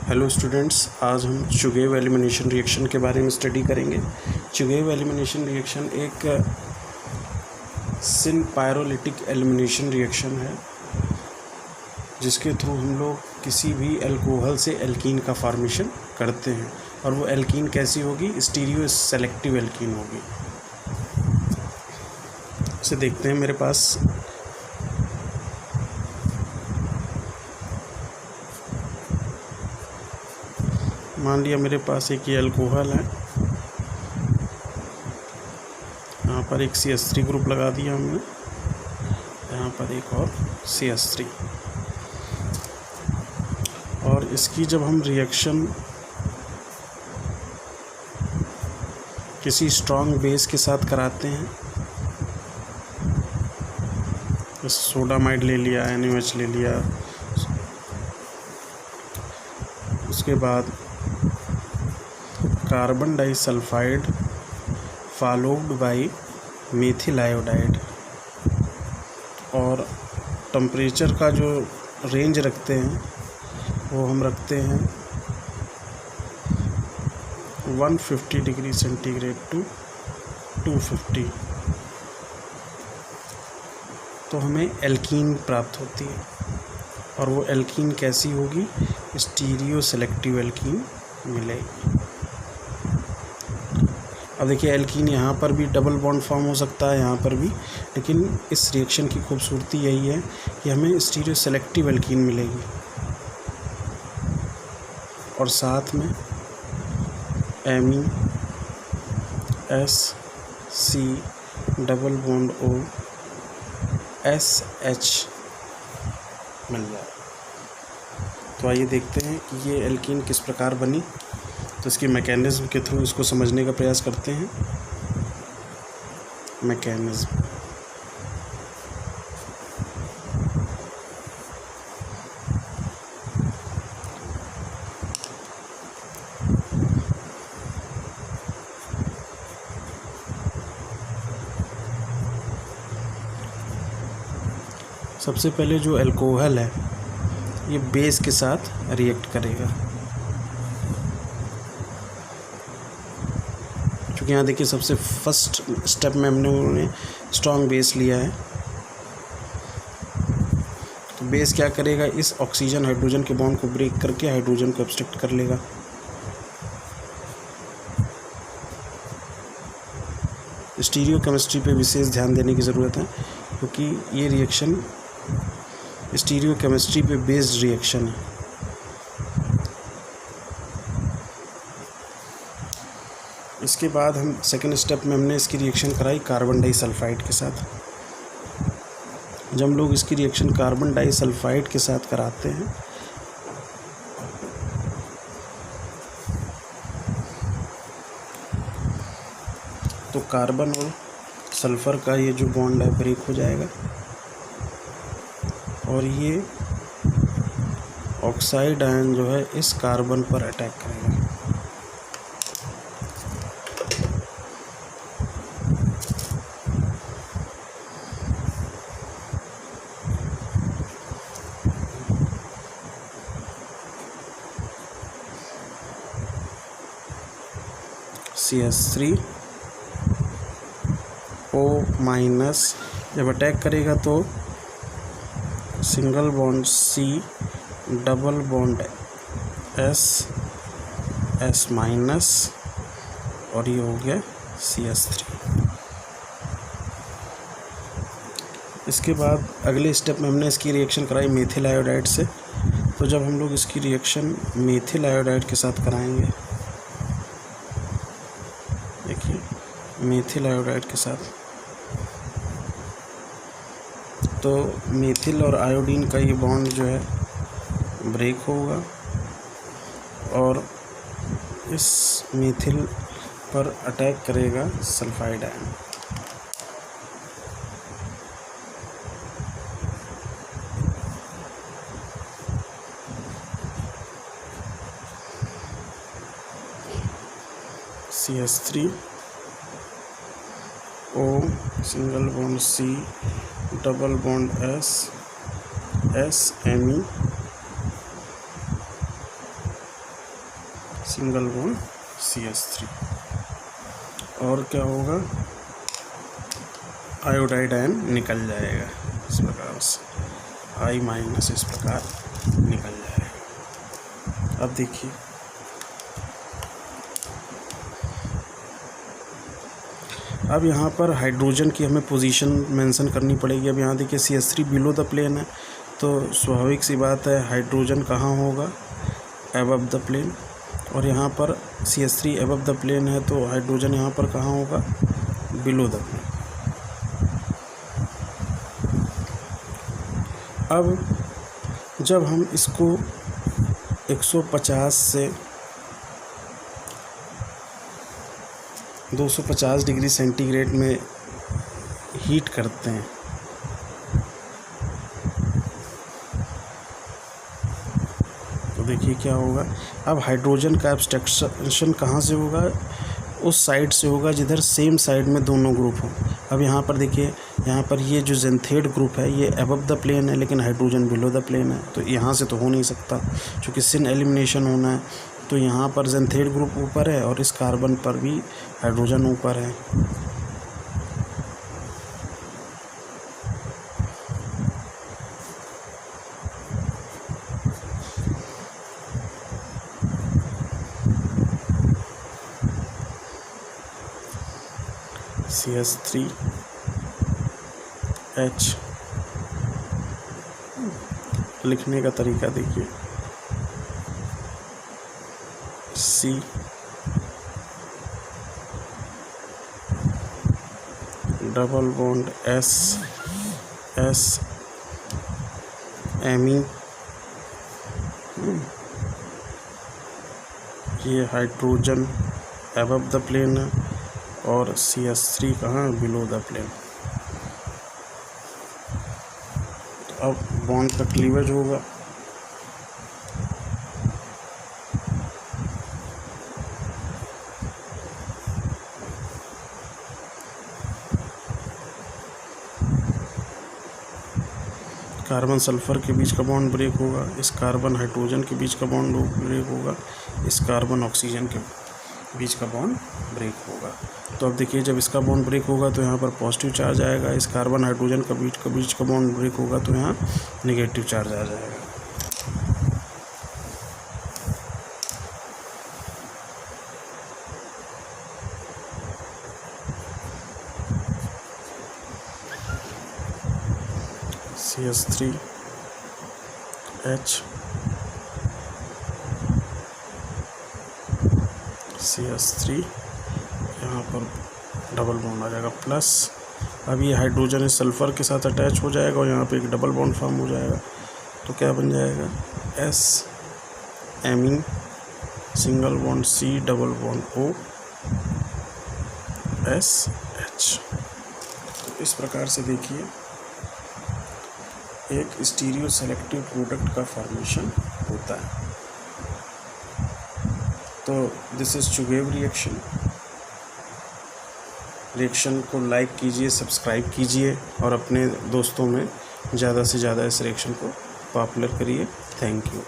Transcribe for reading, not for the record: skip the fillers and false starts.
Hello students, आज हम चुगेव elimination reaction के बारे में स्टडी करेंगे। चुगेव एलिमिनेशन रिएक्शन एक सिन-पायरोलिटिक एलिमिनेशन रिएक्शन है, जिसके थ्रू हम लोग किसी भी अल्कोहल से एल्कीन का फॉर्मेशन करते हैं। और वो एल्कीन कैसी होगी? स्टीरियो सेलेक्टिव एल्कीन होगी। इसे देखते हैं। मेरे पास मान लिया मेरे पास एक ये अल्कोहल है, यहाँ पर एक CH3 ग्रुप लगा दिया हमने, यहाँ पर एक और CH3। और इसकी जब हम रिएक्शन किसी स्ट्रॉन्ग बेस के साथ कराते हैं, सोडामाइड ले लिया, NaOH ले लिया, उसके बाद carbon disulphide followed by methyl iodide, और टेम्परेचर का जो रेंज रखते हैं वो हम रखते हैं 150 डिग्री सेंटीग्रेड टू 250, तो हमें एल्कीन प्राप्त होती है। और वो एल्कीन कैसी होगी? स्टीरियो सेलेक्टिव एल्कीन मिलेगी। अब देखिए, एल्कीन यहाँ पर भी डबल बॉन्ड फॉर्म हो सकता है, यहाँ पर भी, लेकिन इस रिएक्शन की खूबसूरती यही है कि हमें स्टीरियो सेलेक्टिव एल्कीन मिलेगी। और साथ में एमी SC double bond O SH मिल जाए। तो आइए देखते हैं कि ये एल्कीन किस प्रकार बनी। तो इसकी मैकेनिज़्म के थ्रू इसको समझने का प्रयास करते हैं। मैकेनिज़्म, सबसे पहले जो अल्कोहल है ये बेस के साथ रिएक्ट करेगा। क्योंकि यहाँ देखिए, सबसे फर्स्ट स्टेप में हमने स्ट्रॉन्ग बेस लिया है, तो बेस क्या करेगा? इस ऑक्सीजन हाइड्रोजन के बॉन्ड को ब्रेक करके हाइड्रोजन को एब्स्ट्रैक्ट कर लेगा। स्टीरियो केमिस्ट्री पे विशेष ध्यान देने की ज़रूरत है, क्योंकि ये रिएक्शन स्टीरियो केमिस्ट्री पे बेस्ड रिएक्शन है। इसके बाद हम सेकेंड स्टेप में हमने इसकी रिएक्शन कराई कार्बन डाइसल्फाइड के साथ। जब हम लोग इसकी रिएक्शन कार्बन डाइसल्फाइड के साथ कराते हैं, तो कार्बन और सल्फ़र का ये जो बॉन्ड है ब्रेक हो जाएगा, और ये ऑक्साइड आयन जो है इस कार्बन पर अटैक करेगा। CH3 O- जब अटैक करेगा तो single bond C double bond S और ये हो गया CH3। इसके बाद अगले स्टेप में हमने इसकी रिएक्शन कराई मेथिल आयोडाइड से। तो जब हम लोग इसकी रिएक्शन मेथिल आयोडाइड के साथ कराएंगे, देखिए मेथिल आयोडाइड के साथ, तो मेथिल और आयोडीन का ये बॉन्ड जो है ब्रेक होगा, और इस मेथिल पर अटैक करेगा sulphide ion. CH3 O single bond C double bond S Me single bond CH3। और क्या होगा, आयोडाइड आयन निकल जाएगा इस प्रकार से, I- इस प्रकार निकल जाएगा। अब देखिए अब यहाँ पर हाइड्रोजन की हमें पोजीशन मेंशन करनी पड़ेगी। अब यहाँ देखिए CH3 बिलो द प्लेन है, तो स्वाभाविक सी बात है हाइड्रोजन कहाँ होगा, अबव द प्लेन। और यहाँ पर CH3 अबव द प्लेन है, तो हाइड्रोजन यहाँ पर कहाँ होगा, बिलो द प्लेन। अब जब हम इसको 150 से 250 डिग्री सेंटीग्रेड में हीट करते हैं, तो देखिए क्या होगा। अब हाइड्रोजन का एब्स्ट्रैक्शन कहाँ से होगा, उस साइड से होगा जिधर सेम साइड में दोनों ग्रुप हों। अब यहाँ पर देखिए, यहाँ पर ये जो ज़ेंथेड ग्रुप है ये अबव द प्लेन है, लेकिन हाइड्रोजन बिलो द प्लेन है, तो यहाँ से तो हो नहीं सकता क्योंकि सिन एलिमिनेशन होना है। तो यहाँ पर ज़ेंथेड ग्रुप ऊपर है और इस कार्बन पर भी हाइड्रोजन ऊपर है। CH3H लिखने का तरीका देखिए, C double bond S Me, ये हाइड्रोजन अबव द प्लेन है और CH3 कहाँ, बिलो द प्लेन। अब बॉन्ड का क्लीवेज होगा, कार्बन सल्फर के बीच का बॉन्ड ब्रेक होगा, इस कार्बन हाइड्रोजन के बीच का बॉन्ड ब्रेक होगा, इस कार्बन ऑक्सीजन के बीच का बॉन्ड ब्रेक होगा। तो अब देखिए जब इसका बॉन्ड ब्रेक होगा तो यहाँ पर पॉजिटिव चार्ज आएगा, इस कार्बन हाइड्रोजन का बीच का बॉन्ड ब्रेक होगा तो यहाँ नेगेटिव चार्ज आ जाएगा। CH3H CH3 यहाँ पर डबल बॉन्ड आ जाएगा प्लस। अब ये हाइड्रोजन इस सल्फ़र के साथ अटैच हो जाएगा और यहाँ पे एक डबल बॉन्ड फॉर्म हो जाएगा, तो क्या बन जाएगा, Me single bond C double bond O SH। इस प्रकार से देखिए एक स्टीरियो सेलेक्टिव प्रोडक्ट का फॉर्मेशन होता है। तो दिस इज़ चुगेव रिएक्शन को लाइक कीजिए, सब्सक्राइब कीजिए और अपने दोस्तों में ज़्यादा से ज़्यादा इस रिएक्शन को पॉपुलर करिए। Thank you.